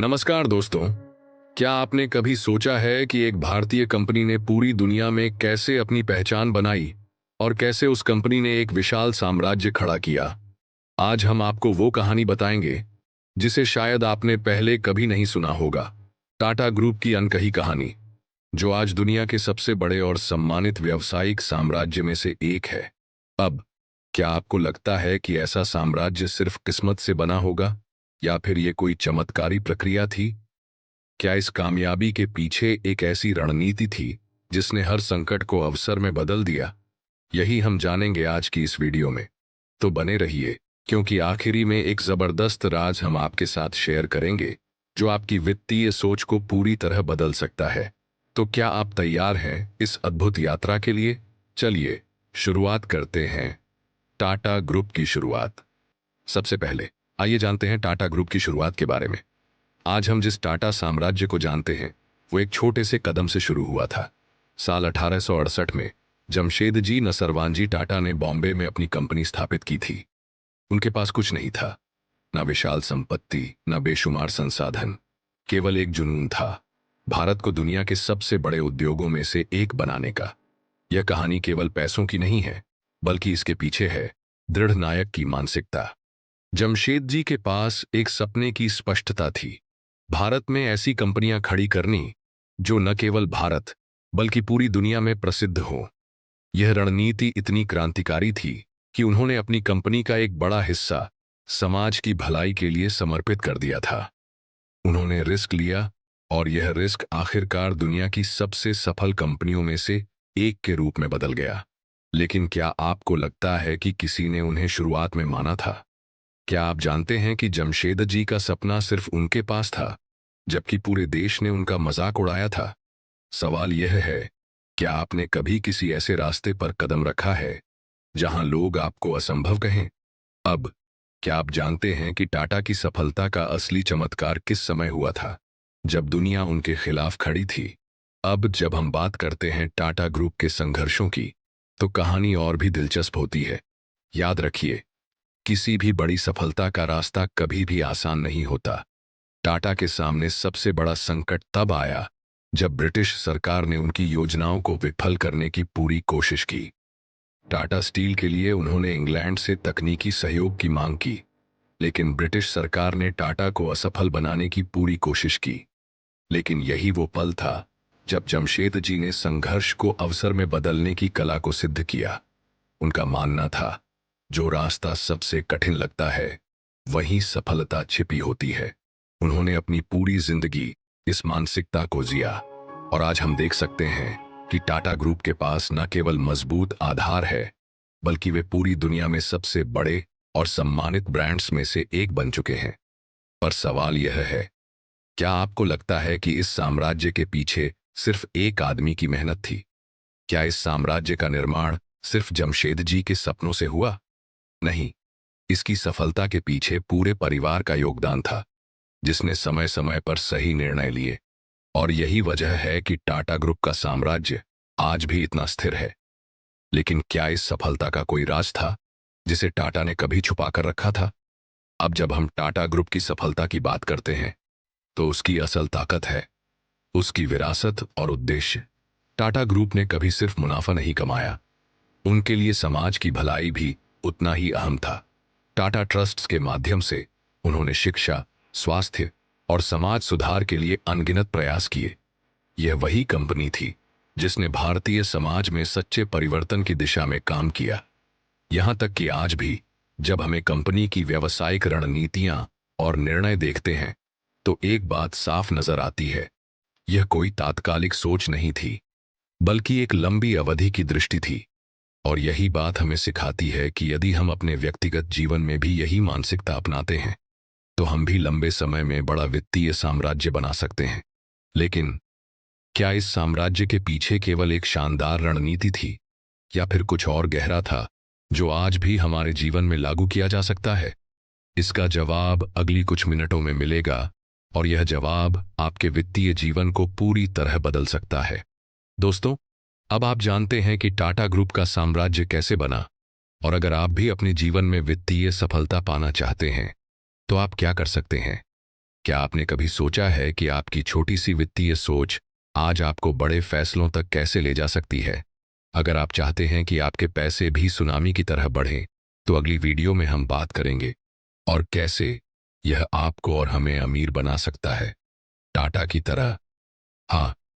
नमस्कार दोस्तों। क्या आपने कभी सोचा है कि एक भारतीय कंपनी ने पूरी दुनिया में कैसे अपनी पहचान बनाई और कैसे उस कंपनी ने एक विशाल साम्राज्य खड़ा किया? आज हम आपको वो कहानी बताएंगे जिसे शायद आपने पहले कभी नहीं सुना होगा। टाटा ग्रुप की अनकही कहानी, जो आज दुनिया के सबसे बड़े और सम्मानित व्यावसायिक साम्राज्य में से एक है। अब क्या आपको लगता है कि ऐसा साम्राज्य सिर्फ किस्मत से बना होगा, या फिर ये कोई चमत्कारी प्रक्रिया थी? क्या इस कामयाबी के पीछे एक ऐसी रणनीति थी जिसने हर संकट को अवसर में बदल दिया? यही हम जानेंगे आज की इस वीडियो में। तो बने रहिए, क्योंकि आखिरी में एक जबरदस्त राज हम आपके साथ शेयर करेंगे जो आपकी वित्तीय सोच को पूरी तरह बदल सकता है। तो क्या आप तैयार हैं इस अद्भुत यात्रा के लिए? चलिए शुरुआत करते हैं। टाटा ग्रुप की शुरुआत। सबसे पहले आइए जानते हैं टाटा ग्रुप की शुरुआत के बारे में। आज हम जिस टाटा साम्राज्य को जानते हैं, वो एक छोटे से कदम से शुरू हुआ था। साल 1868 में जमशेदजी नसरवानजी टाटा ने बॉम्बे में अपनी कंपनी स्थापित की थी। उनके पास कुछ नहीं था, न विशाल संपत्ति, न बेशुमार संसाधन, केवल एक जुनून था, भारत को दुनिया के सबसे बड़े उद्योगों में से एक बनाने का। यह कहानी केवल पैसों की नहीं है, बल्कि इसके पीछे है दृढ़ नायक की मानसिकता। जमशेदजी के पास एक सपने की स्पष्टता थी, भारत में ऐसी कंपनियां खड़ी करनी जो न केवल भारत बल्कि पूरी दुनिया में प्रसिद्ध हो। यह रणनीति इतनी क्रांतिकारी थी कि उन्होंने अपनी कंपनी का एक बड़ा हिस्सा समाज की भलाई के लिए समर्पित कर दिया था। उन्होंने रिस्क लिया, और यह रिस्क आखिरकार दुनिया की सबसे सफल कंपनियों में से एक के रूप में बदल गया। लेकिन क्या आपको लगता है कि किसी ने उन्हें शुरुआत में माना था? क्या आप जानते हैं कि जमशेदजी का सपना सिर्फ उनके पास था, जबकि पूरे देश ने उनका मजाक उड़ाया था? सवाल यह है, क्या आपने कभी किसी ऐसे रास्ते पर कदम रखा है जहां लोग आपको असंभव कहें? अब क्या आप जानते हैं कि टाटा की सफलता का असली चमत्कार किस समय हुआ था, जब दुनिया उनके खिलाफ खड़ी थी? अब जब हम बात करते हैं टाटा ग्रुप के संघर्षों की, तो कहानी और भी दिलचस्प होती है। याद रखिए, किसी भी बड़ी सफलता का रास्ता कभी भी आसान नहीं होता। टाटा के सामने सबसे बड़ा संकट तब आया जब ब्रिटिश सरकार ने उनकी योजनाओं को विफल करने की पूरी कोशिश की। टाटा स्टील के लिए उन्होंने इंग्लैंड से तकनीकी सहयोग की मांग की, लेकिन ब्रिटिश सरकार ने टाटा को असफल बनाने की पूरी कोशिश की। लेकिन यही वो पल था जब जमशेदजी ने संघर्ष को अवसर में बदलने की कला को सिद्ध किया। उनका मानना था, जो रास्ता सबसे कठिन लगता है, वहीं सफलता छिपी होती है। उन्होंने अपनी पूरी जिंदगी इस मानसिकता को जिया, और आज हम देख सकते हैं कि टाटा ग्रुप के पास न केवल मजबूत आधार है, बल्कि वे पूरी दुनिया में सबसे बड़े और सम्मानित ब्रांड्स में से एक बन चुके हैं। पर सवाल यह है, क्या आपको लगता है कि इस साम्राज्य के पीछे सिर्फ एक आदमी की मेहनत थी? क्या इस साम्राज्य का निर्माण सिर्फ जमशेदजी के सपनों से हुआ? नहीं, इसकी सफलता के पीछे पूरे परिवार का योगदान था, जिसने समय समय पर सही निर्णय लिए। और यही वजह है कि टाटा ग्रुप का साम्राज्य आज भी इतना स्थिर है। लेकिन क्या इस सफलता का कोई राज था जिसे टाटा ने कभी छुपा कर रखा था? अब जब हम टाटा ग्रुप की सफलता की बात करते हैं, तो उसकी असल ताकत है उसकी विरासत और उद्देश्य। टाटा ग्रुप ने कभी सिर्फ मुनाफा नहीं कमाया, उनके लिए समाज की भलाई भी उतना ही अहम था। टाटा ट्रस्ट्स के माध्यम से उन्होंने शिक्षा, स्वास्थ्य और समाज सुधार के लिए अनगिनत प्रयास किए। यह वही कंपनी थी जिसने भारतीय समाज में सच्चे परिवर्तन की दिशा में काम किया। यहां तक कि आज भी जब हमें कंपनी की व्यावसायिक रणनीतियां और निर्णय देखते हैं, तो एक बात साफ नजर आती है, यह कोई तात्कालिक सोच नहीं थी, बल्कि एक लंबी अवधि की दृष्टि थी। और यही बात हमें सिखाती है कि यदि हम अपने व्यक्तिगत जीवन में भी यही मानसिकता अपनाते हैं, तो हम भी लंबे समय में बड़ा वित्तीय साम्राज्य बना सकते हैं। लेकिन क्या इस साम्राज्य के पीछे केवल एक शानदार रणनीति थी, या फिर कुछ और गहरा था जो आज भी हमारे जीवन में लागू किया जा सकता है? इसका जवाब अगली कुछ मिनटों में मिलेगा, और यह जवाब आपके वित्तीय जीवन को पूरी तरह बदल सकता है। दोस्तों, अब आप जानते हैं कि टाटा ग्रुप का साम्राज्य कैसे बना, और अगर आप भी अपने जीवन में वित्तीय सफलता पाना चाहते हैं, तो आप क्या कर सकते हैं। क्या आपने कभी सोचा है कि आपकी छोटी सी वित्तीय सोच आज आपको बड़े फैसलों तक कैसे ले जा सकती है? अगर आप चाहते हैं कि आपके पैसे भी सुनामी की तरह बढ़ें, तो अगली वीडियो में हम बात करेंगे और कैसे यह आपको और हमें अमीर बना सकता है, टाटा की तरह। हाँ,